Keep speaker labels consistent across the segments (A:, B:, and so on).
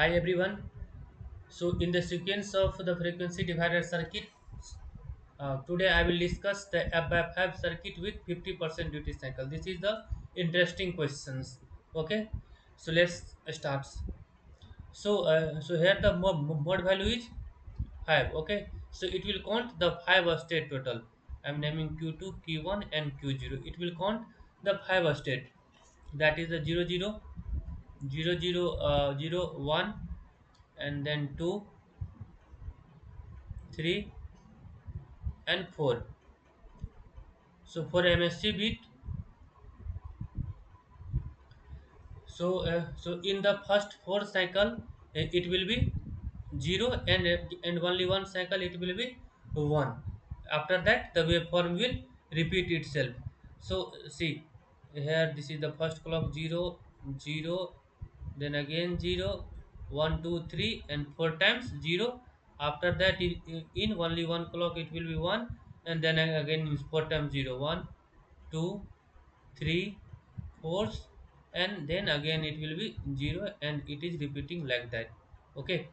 A: Hi everyone. So in the sequence of the frequency divider circuit, today I will discuss the above 5 circuit with 50% duty cycle. This is the interesting questions. Okay, so let's start. So here the mode value is 5. Okay, so it will count the 5 state total. I'm naming Q2, Q1 and Q0. It will count the 5 state, that is the 00, 1, and then 2, 3 and 4. So for MSC bit, so in the first 4 cycle, it will be 0, and only one cycle it will be 1. After that the waveform will repeat itself. So see here, this is the first clock, 0 0, then again 0, 1 2 3 and 4 times 0. After that in only one clock it will be 1, and then again is 4 times 0, 1 2 3 4, and then again it will be 0, and it is repeating like that. Okay,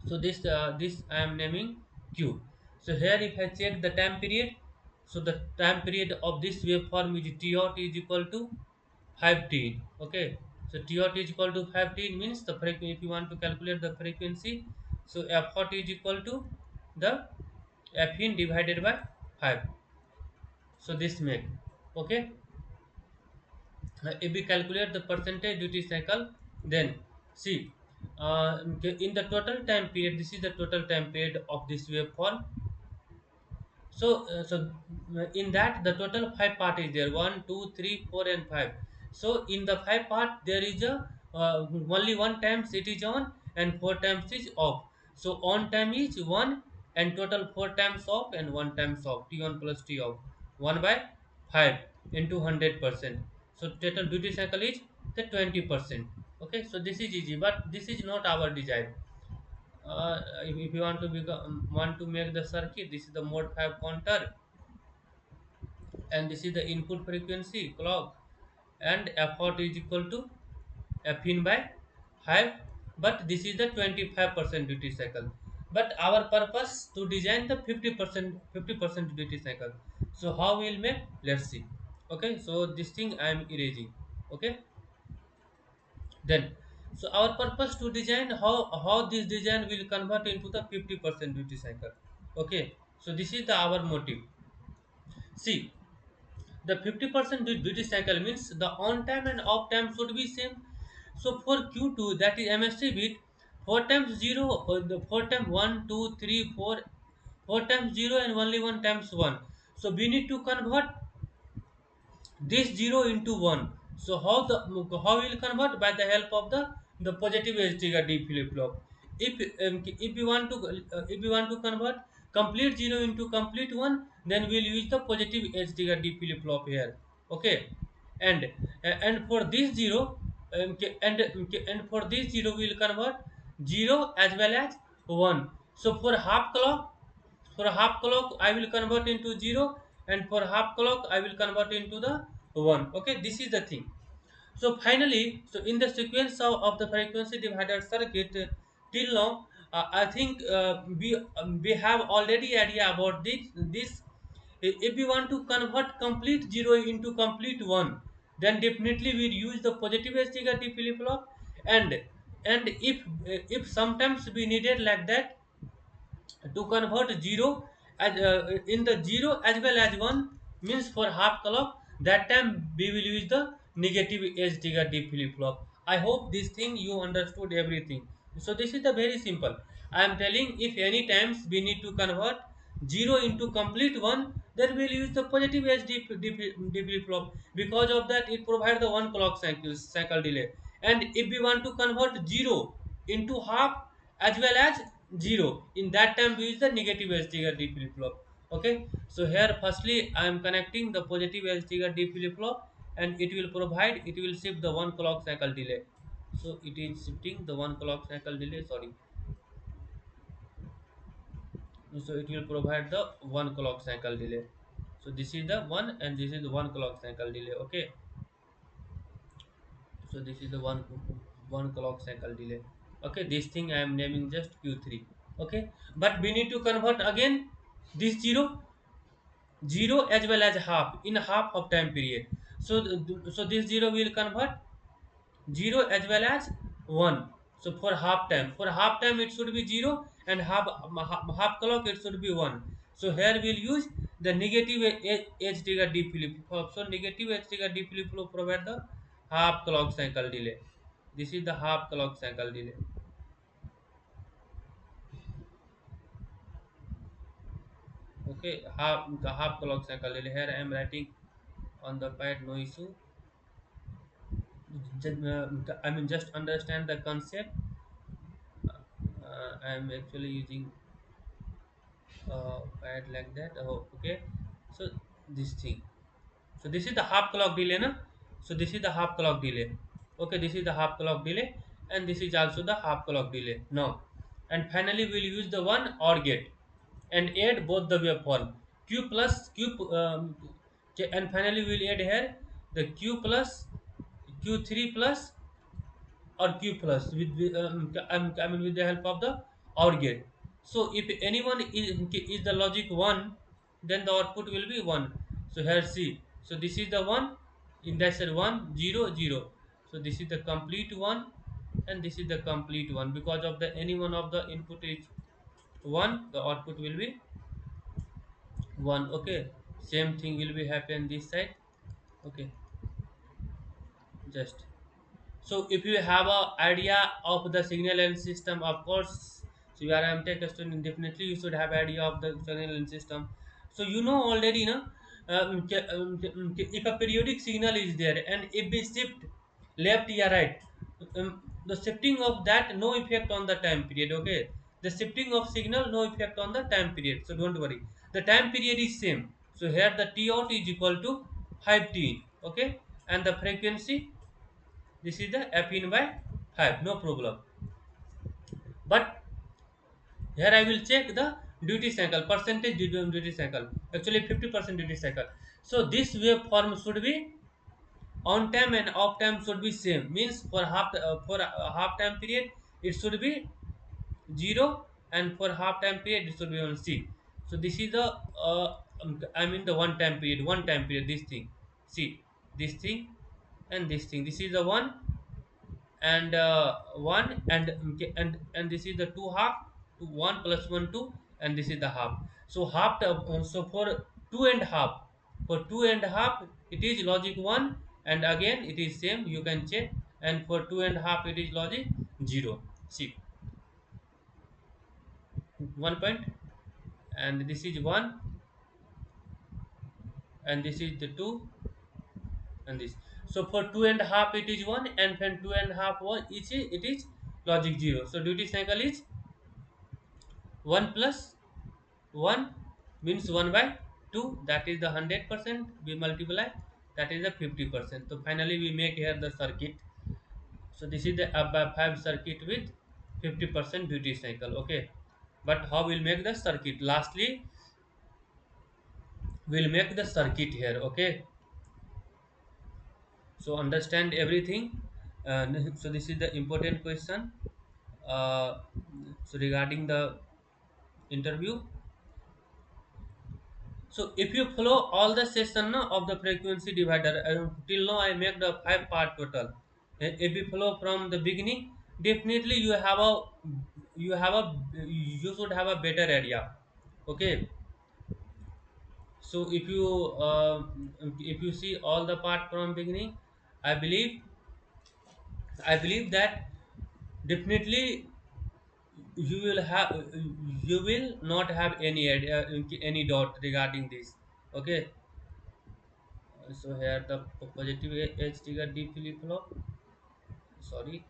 A: so this I am naming q. So here if I check the time period, so the time period of this waveform is t out is equal to 5t. Okay, so t out is equal to 5t means the frequency, if you want to calculate the frequency, so f out is equal to the f in divided by 5. So this make, okay. If we calculate the percentage duty cycle, then see, in the total time period, this is the total time period of this waveform. So in that the total 5 part is there, 1 2 3 4 and 5. So in the 5 part there is a only one times it is on and 4 times is off. So on time is 1 and total 4 times off and 1 times off, t on plus t off, 1 by 5 into 100%. So total duty cycle is the 20%. Okay, so this is easy, but this is not our desire. If you want to want to make the circuit, this is the mode 5 counter, and this is the input frequency clock, and f out is equal to f in by 5, but this is the 25% duty cycle. But our purpose to design the 50% duty cycle. So how we'll make, let's see. Okay, so this thing I am erasing. Okay, then so our purpose to design how this design will convert into the 50% duty cycle. Okay, so this is the our motive. See, the 50% duty cycle means the on time and off time should be same. So for Q2, that is MSC bit, 4 times 0, the 4 times 1 2 3 4, 4 times 0 and only 1 times 1. So we need to convert this 0 into 1. So how we will convert? By the help of the positive edge trigger D flip flop. If we want to convert complete 0 into complete 1, then we'll use the positive edge trigger D flip flop here. Okay, and for this 0, and for this 0 we will convert 0 as well as 1. So for half clock I will convert into 0, and for half clock I will convert into the 1. Okay, this is the thing. So finally, so in the sequence of the frequency divider circuit, till now, I think we have already idea about this. If we want to convert complete 0 into complete 1, then definitely we use the positive ST flip flop. And if sometimes we needed like that to convert 0 as in the 0 as well as 1, means for half clock, that time we will use the negative edge trigger D flip flop. I hope this thing you understood everything. So this is the very simple. I am telling, if any times we need to convert 0 into complete 1, then we'll use the positive edge D flip flop. Because of that, it provides the 1 clock cycle delay. And if we want to convert 0 into half as well as 0, in that time we use the negative edge trigger D flip flop. Okay, so here firstly I am connecting the positive edge trigger D flip flop, and it will shift the 1 clock cycle delay. So it is shifting the 1 clock cycle delay, sorry. So it will provide the 1 clock cycle delay. So this is the one, and this is the 1 clock cycle delay. Okay, so this is the one. one clock cycle delay. Okay, this thing I am naming just q3. Okay, but we need to convert again this zero as well as half in half of time period. So so this zero will convert 0 as well as 1. So for half time it should be 0, and half clock it should be 1. So here we'll use the negative edge trigger D flip flop. So negative edge trigger D flip flop provide the half clock cycle delay. This is the half clock cycle delay. Okay, half clock cycle delay. Here I am writing on the pad, no issue. I mean, just understand the concept. I am actually using pad like that. Oh, okay. So this thing. So this is the half clock delay, na? So this is the half clock delay. Okay, this is the half clock delay, and this is also the half clock delay. Now, and finally we'll use the one OR gate and add both the waveform Q plus Q, and finally we'll add here the Q plus Q3 plus or q plus I mean with the help of the OR gate. So if anyone is the logic 1, then the output will be 1. So here see, so this is the one, in that said 1 0 0. So this is the complete one, and this is the complete one. Because of the any one of the input is 1, the output will be 1. Okay, same thing will be happen this side. Okay, just so if you have a idea of the signal and system, of course, so you are a MTech student, definitely you should have idea of the signal and system. So you know already, no? If a periodic signal is there and if we shift left or right, the shifting of that no effect on the time period. Okay, the shifting of signal no effect on the time period. So don't worry, the time period is same. So here the T out is equal to 5T. Okay, and the frequency, this is the f in by 5, no problem. But here I will check the duty cycle, percentage duty cycle, actually 50% duty cycle. So this waveform should be on time and off time should be same. Means for a half time period it should be 0, and for half time period it should be on C. So this is the I mean the one time period, this thing. See, this thing and this thing. This is the one, and 1, and this is the 2 half, 1 plus 1 2, and this is the half. So so for 2 and half, for 2 and half it is logic 1, and again it is same, you can check. And for 2 and half it is logic 0. See, 1 point, and this is 1, and this is the 2, and this. So for 2 and half it is 1, and when 2 and half 1 it is logic 0. So duty cycle is 1 plus 1 means 1 by 2, that is the 100%, we multiply, that is the 50%. So finally we make here the circuit. So this is the up by 5 circuit with 50% duty cycle. Okay, but how we'll make the circuit? Lastly we'll make the circuit here. Okay, so understand everything. So this is the important question. uh, so regarding the interview, so if you follow all the session no, of the frequency divider, till now I make the 5 part total. If you follow from the beginning, definitely you should have a better idea. Okay, so if you see all the part from beginning, I believe I believe that definitely you will have you will not have any idea, any doubt regarding this. Okay, so here the positive edge trigger D flip flop. Sorry,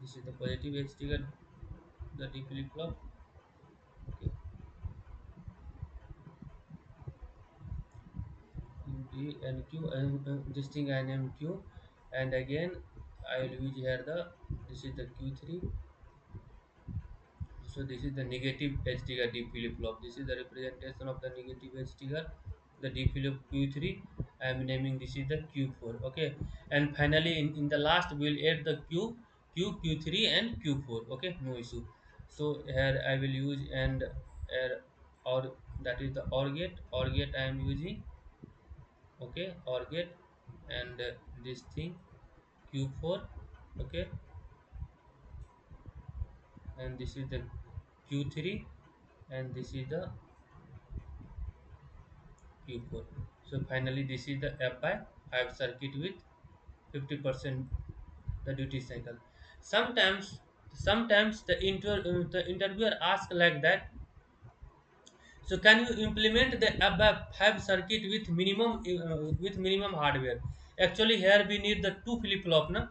A: this is the positive edge trigger, the D flip flop. Okay, D and Q, and this thing I name Q, and again I will use here the, this is the Q3. So this is the negative edge trigger D flip flop. This is the representation of the negative edge trigger. the D flip Q3. I am naming this is the Q4. Okay, and finally in the last we'll add the Q3 and Q4. Okay, no issue. So here I will use and or that is the OR gate I am using. Okay, OR gate and this thing Q4. Okay, and this is the Q3 and this is the Q4. So finally this is the F by 5 circuit with 50% the duty cycle. Sometimes the interviewer asks like that. So can you implement the above 5 circuit with minimum hardware? Actually here we need the two flip flop na.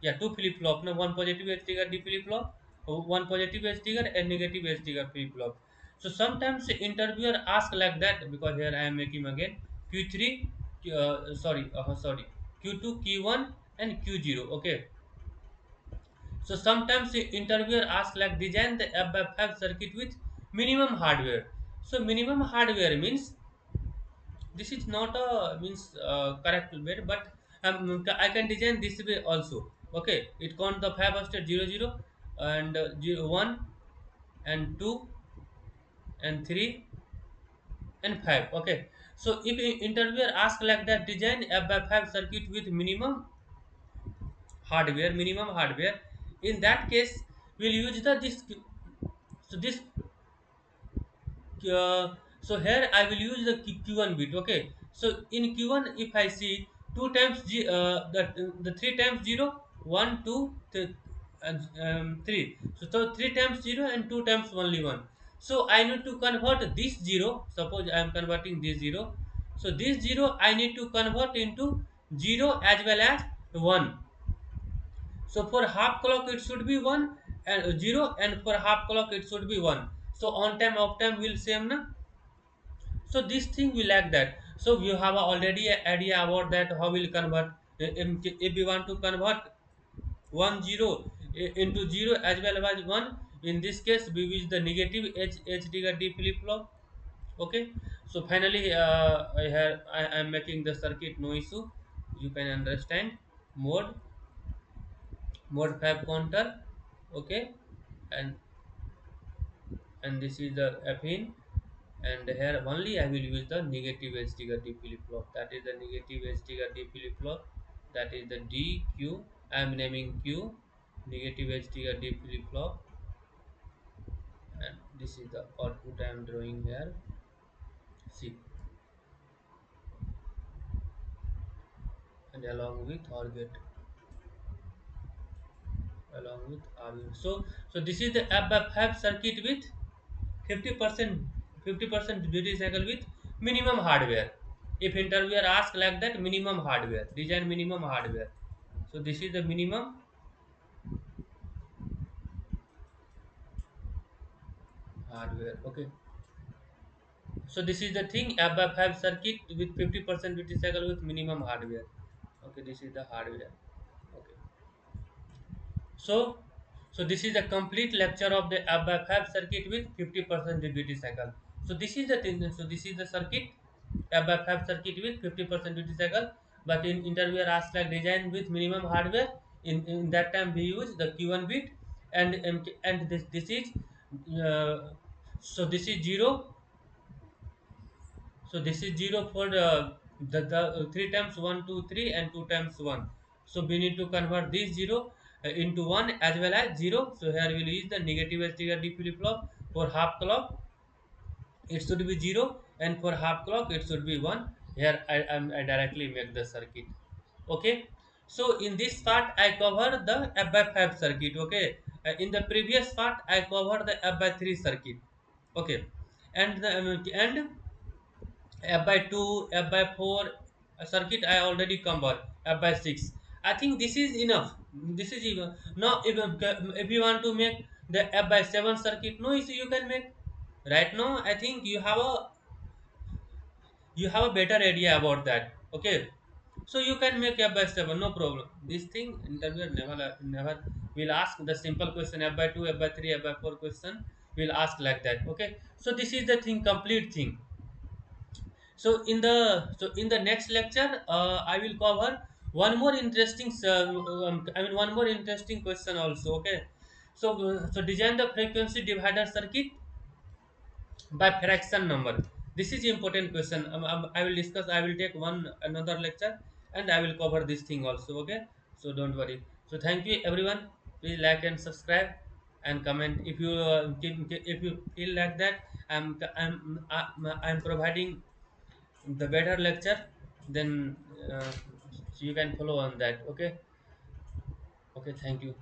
A: Yeah, two flip flop na, one positive edge trigger D flip flop, one positive edge trigger and negative edge trigger flip flop. So sometimes the interviewer ask like that because here I am making again Q3 sorry Q2 Q1 and Q0. Okay, so sometimes the interviewer asks like design the above circuit with minimum hardware. So minimum hardware means this is not a means correct way, but I can design this way also. Okay, it count the five state 00 and 1 and 2 and 3 and 5. Okay, so if interviewer ask like that design above circuit with minimum hardware, in that case we'll use the this. So this so here I will use the Q1 bit. Okay, so in Q1 if I see 2 times the 3 times 0 1 2 and 3, so 3 times 0 and 2 times only 1. So I need to convert this 0. Suppose I am converting this 0, so this 0 I need to convert into 0 as well as 1. So for half clock it should be 1 and 0, and for half clock it should be 1. So on time off time will same na. So this thing we like that. So you have already an idea about that how we'll convert. If we want to convert 10 into 0 as well as 1, in this case we use the negative edge trigger D flip flop. Okay, so finally I am making the circuit, no issue, you can understand. Mode mode 5 counter. Okay, and this is the fin, and here only I will use the negative edge trigger D flip flop. That is the negative edge trigger D flip flop. That is the DQ. I am naming Q, negative edge trigger D flip flop, and this is the output I am drawing here. See, and along with RU. So this is the FF circuit with 50% 50% duty cycle with minimum hardware. If interviewer ask like that, minimum hardware, design minimum hardware. So this is the minimum hardware. Okay, so this is the thing above 5 circuit with 50% duty cycle with minimum hardware. Okay, this is the hardware. Okay, so this is the complete lecture of the above 5 circuit with 50% duty cycle. So this is the thing. So this is the circuit above 5 circuit with 50% duty cycle. But in interviewer asked like design with minimum hardware. In that time we use the Q1 bit, and this is uh, so this is 0. So this is 0 for the 3 times 1 2 3 and 2 times 1. So we need to convert this 0 into 1 as well as 0. So here we will use the negative edge trigger D flip flop. For half clock it should be 0, and for half clock it should be 1. Here I directly make the circuit. Okay, so in this part I cover the F by 5 circuit. Okay, in the previous part I cover the F by 3 circuit. Okay, and F by 2, F by 4 circuit I already covered, F by 6. I think this is enough. This is even. Now, if you want to make the F by 7 circuit, no issue, you can make. Right now, I think you have a better idea about that. Okay, so you can make F by 7, no problem. This thing interviewer never will ask the simple question F by 2, F by 3, F by 4 question will ask like that. Okay, so this is the thing, complete thing. In the next lecture, I will cover one more interesting one more interesting question also. Okay, so design the frequency divider circuit by fraction number. This is important question. I will discuss. I will take one another lecture, and I will cover this thing also. Okay, so don't worry. So thank you everyone. Please like and subscribe and comment if you if you feel like that I'm providing the better lecture, then you can follow on that. Okay, okay, thank you.